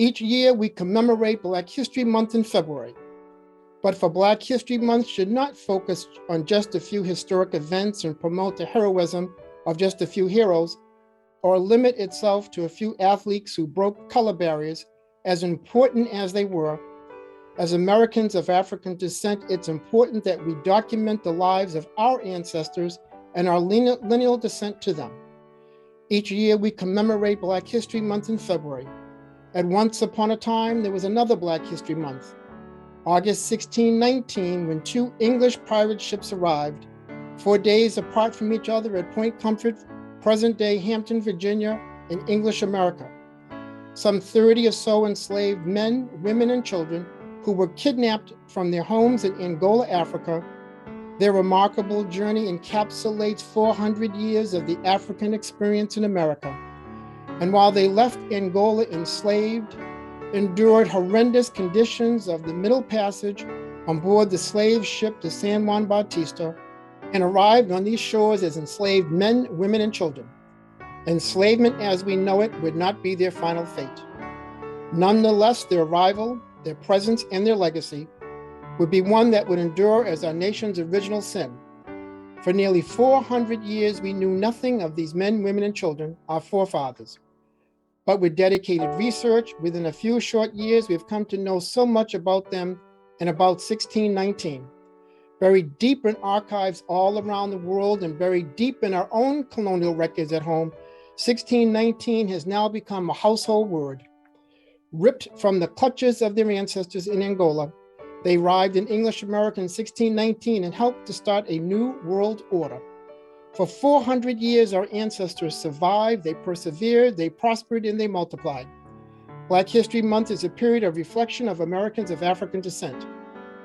Each year, we commemorate Black History Month in February. But for Black History Month should not focus on just a few historic events and promote the heroism of just a few heroes, or limit itself to a few athletes who broke color barriers, as important as they were. As Americans of African descent, it's important that we document the lives of our ancestors and our lineal descent to them. Each year, we commemorate Black History Month in February. At once upon a time, there was another Black History Month, August 1619, when two English pirate ships arrived, 4 days apart from each other at Point Comfort, present-day Hampton, Virginia, in English America. Some 30 or so enslaved men, women, and children who were kidnapped from their homes in Angola, Africa. Their remarkable journey encapsulates 400 years of the African experience in America. And while they left Angola enslaved, endured horrendous conditions of the Middle Passage on board the slave ship the San Juan Bautista, and arrived on these shores as enslaved men, women, and children. Enslavement as we know it would not be their final fate. Nonetheless, their arrival, their presence, and their legacy would be one that would endure as our nation's original sin. For nearly 400 years, we knew nothing of these men, women, and children, our forefathers. But with dedicated research, within a few short years, we've come to know so much about them and about 1619. Buried deep in archives all around the world and buried deep in our own colonial records at home, 1619 has now become a household word. Ripped from the clutches of their ancestors in Angola, they arrived in English America in 1619 and helped to start a new world order. For 400 years, our ancestors survived, they persevered, they prospered, and they multiplied. Black History Month is a period of reflection of Americans of African descent.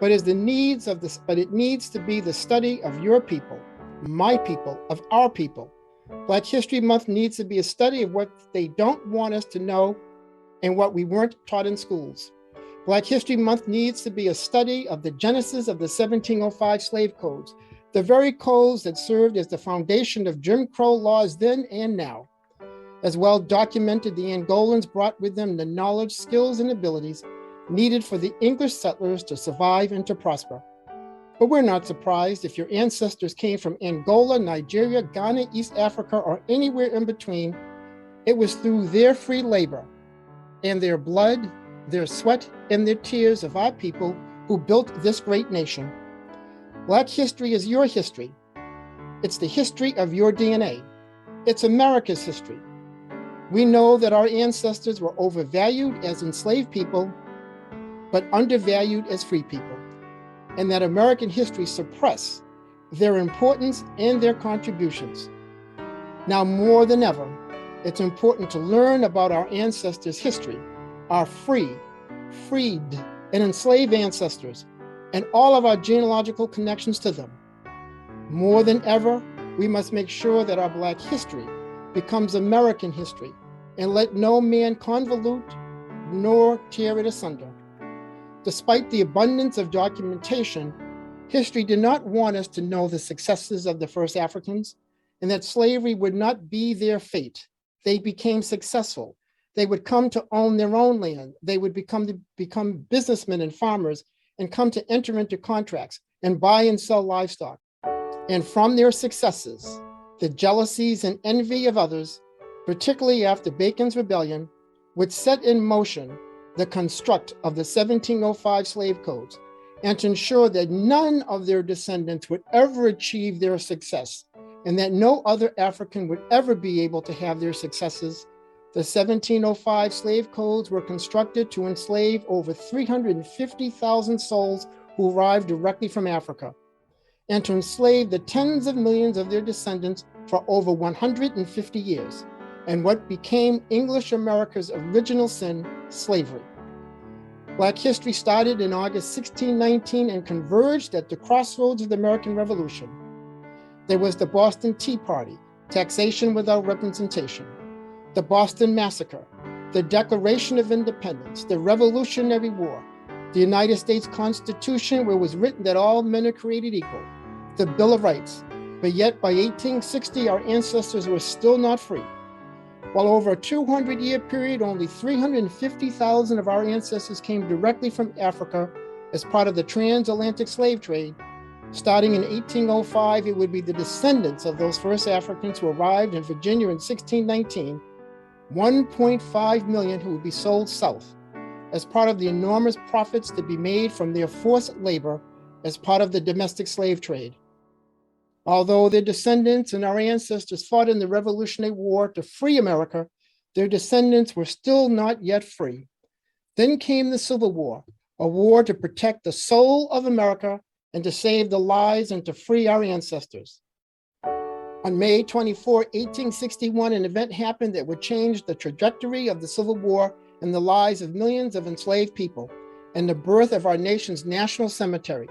But it needs to be the study of your people, my people, of our people. Black History Month needs to be a study of what they don't want us to know and what we weren't taught in schools. Black History Month needs to be a study of the genesis of the 1705 slave codes, the very codes that served as the foundation of Jim Crow laws then and now. As well documented, the Angolans brought with them the knowledge, skills, and abilities needed for the English settlers to survive and to prosper. But we're not surprised if your ancestors came from Angola, Nigeria, Ghana, East Africa, or anywhere in between. It was through their free labor and their blood, their sweat, and their tears of our people who built this great nation. Black history is your history. It's the history of your DNA. It's America's history. We know that our ancestors were overvalued as enslaved people, but undervalued as free people, and that American history suppressed their importance and their contributions. Now more than ever, it's important to learn about our ancestors' history, our freed, and enslaved ancestors, and all of our genealogical connections to them. More than ever, we must make sure that our Black history becomes American history, and let no man convolute nor tear it asunder. Despite the abundance of documentation, history did not want us to know the successes of the first Africans and that slavery would not be their fate. They became successful. They would come to own their own land. They would become businessmen and farmers and come to enter into contracts and buy and sell livestock. And from their successes, the jealousies and envy of others, particularly after Bacon's Rebellion, would set in motion the construct of the 1705 slave codes, and to ensure that none of their descendants would ever achieve their success, and that no other African would ever be able to have their successes. The 1705 slave codes were constructed to enslave over 350,000 souls who arrived directly from Africa, and to enslave the tens of millions of their descendants for over 150 years, and what became English America's original sin, slavery. Black history started in August 1619 and converged at the crossroads of the American Revolution. There was the Boston Tea Party, taxation without representation, the Boston Massacre, the Declaration of Independence, the Revolutionary War, the United States Constitution, where it was written that all men are created equal, the Bill of Rights. But yet by 1860, our ancestors were still not free. While over a 200-year period, only 350,000 of our ancestors came directly from Africa as part of the transatlantic slave trade. Starting in 1805, it would be the descendants of those first Africans who arrived in Virginia in 1619, 1.5 million who would be sold south as part of the enormous profits to be made from their forced labor as part of the domestic slave trade. Although their descendants and our ancestors fought in the Revolutionary War to free America, their descendants were still not yet free. Then came the Civil War, a war to protect the soul of America and to save the lives and to free our ancestors. On May 24, 1861, an event happened that would change the trajectory of the Civil War and the lives of millions of enslaved people, and the birth of our nation's national cemetery,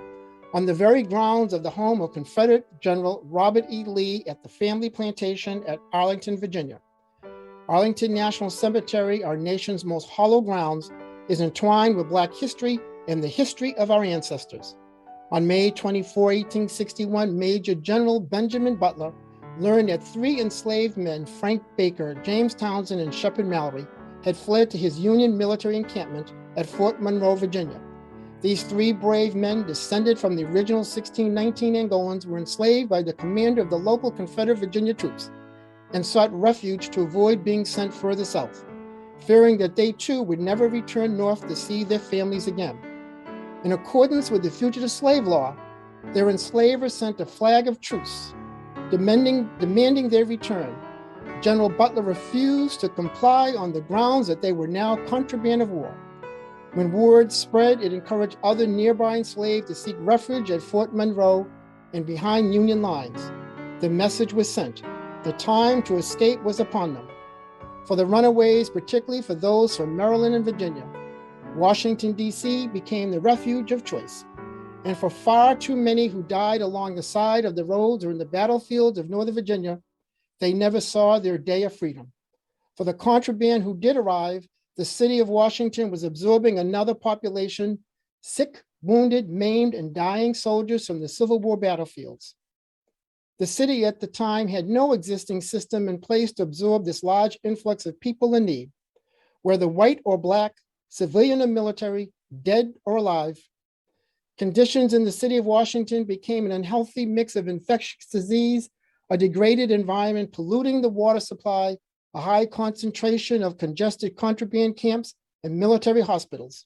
on the very grounds of the home of Confederate General Robert E. Lee at the family plantation at Arlington, Virginia. Arlington National Cemetery, our nation's most hallowed grounds, is entwined with Black history and the history of our ancestors. On May 24, 1861, Major General Benjamin Butler learned that 3 enslaved men, Frank Baker, James Townsend, and Shepard Mallory, had fled to his Union military encampment at Fort Monroe, Virginia. These 3 brave men, descended from the original 1619 Angolans, were enslaved by the commander of the local Confederate Virginia troops and sought refuge to avoid being sent further south, fearing that they too would never return north to see their families again. In accordance with the fugitive slave law, their enslavers sent a flag of truce, demanding their return. General Butler refused to comply on the grounds that they were now contraband of war. When word spread, it encouraged other nearby enslaved to seek refuge at Fort Monroe and behind Union lines. The message was sent. The time to escape was upon them. For the runaways, particularly for those from Maryland and Virginia, Washington, D.C. became the refuge of choice. And for far too many who died along the side of the roads or in the battlefields of Northern Virginia, they never saw their day of freedom. For the contraband who did arrive, the city of Washington was absorbing another population, sick, wounded, maimed, and dying soldiers from the Civil War battlefields. The city at the time had no existing system in place to absorb this large influx of people in need, whether white or Black, civilian or military, dead or alive. Conditions in the city of Washington became an unhealthy mix of infectious disease, a degraded environment polluting the water supply, a high concentration of congested contraband camps, and military hospitals.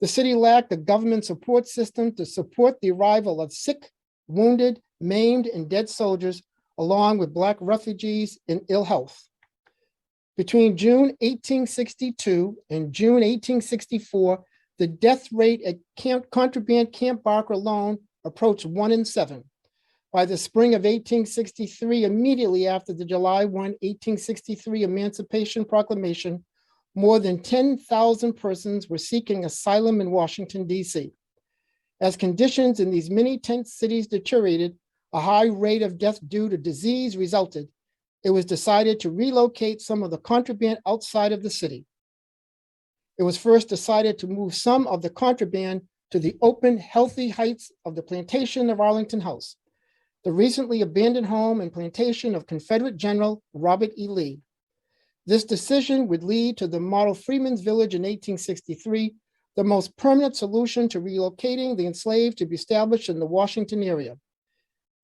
The city lacked a government support system to support the arrival of sick, wounded, maimed, and dead soldiers, along with Black refugees in ill health. Between June 1862 and June 1864, the death rate at contraband Camp Barker alone approached 1 in 7. By the spring of 1863, immediately after the July 1, 1863 Emancipation Proclamation, more than 10,000 persons were seeking asylum in Washington, D.C. As conditions in these many tent cities deteriorated, a high rate of death due to disease resulted. It was decided to relocate some of the contraband outside of the city. It was first decided to move some of the contraband to the open, healthy heights of the plantation of Arlington House, the recently abandoned home and plantation of Confederate General Robert E. Lee. This decision would lead to the model Freeman's Village in 1863, the most permanent solution to relocating the enslaved to be established in the Washington area.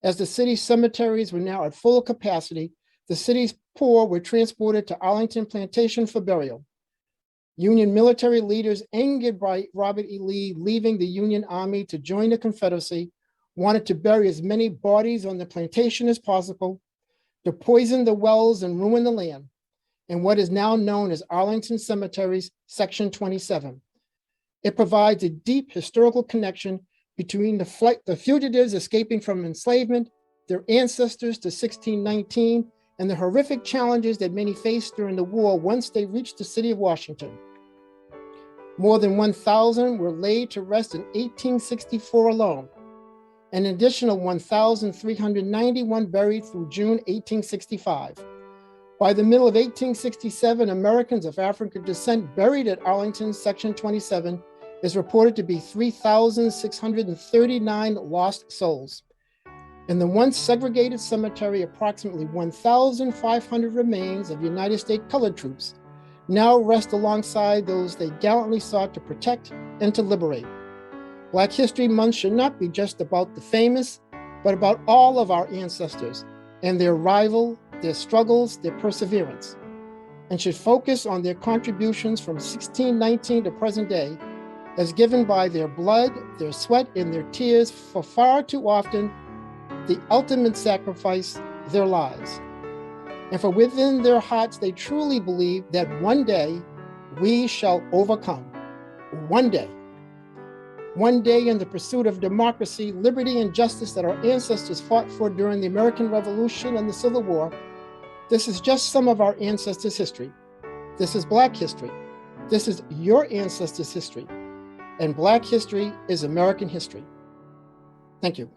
As the city's cemeteries were now at full capacity, the city's poor were transported to Arlington Plantation for burial. Union military leaders, angered by Robert E. Lee leaving the Union Army to join the Confederacy, wanted to bury as many bodies on the plantation as possible, to poison the wells and ruin the land, in what is now known as Arlington Cemetery's Section 27. It provides a deep historical connection between the fugitives escaping from enslavement, their ancestors to 1619, and the horrific challenges that many faced during the war once they reached the city of Washington. More than 1,000 were laid to rest in 1864 alone. An additional 1,391 buried through June 1865. By the middle of 1867, Americans of African descent buried at Arlington's Section 27 is reported to be 3,639 lost souls. In the once segregated cemetery, approximately 1,500 remains of United States colored troops now rest alongside those they gallantly sought to protect and to liberate. Black History Month should not be just about the famous, but about all of our ancestors and their rival, their struggles, their perseverance, and should focus on their contributions from 1619 to present day, as given by their blood, their sweat, and their tears, for far too often the ultimate sacrifice, their lives. And for within their hearts, they truly believe that one day we shall overcome. One day. One day in the pursuit of democracy, liberty, and justice that our ancestors fought for during the American Revolution and the Civil War. This is just some of our ancestors' history. This is Black history. This is your ancestors' history. And Black history is American history. Thank you.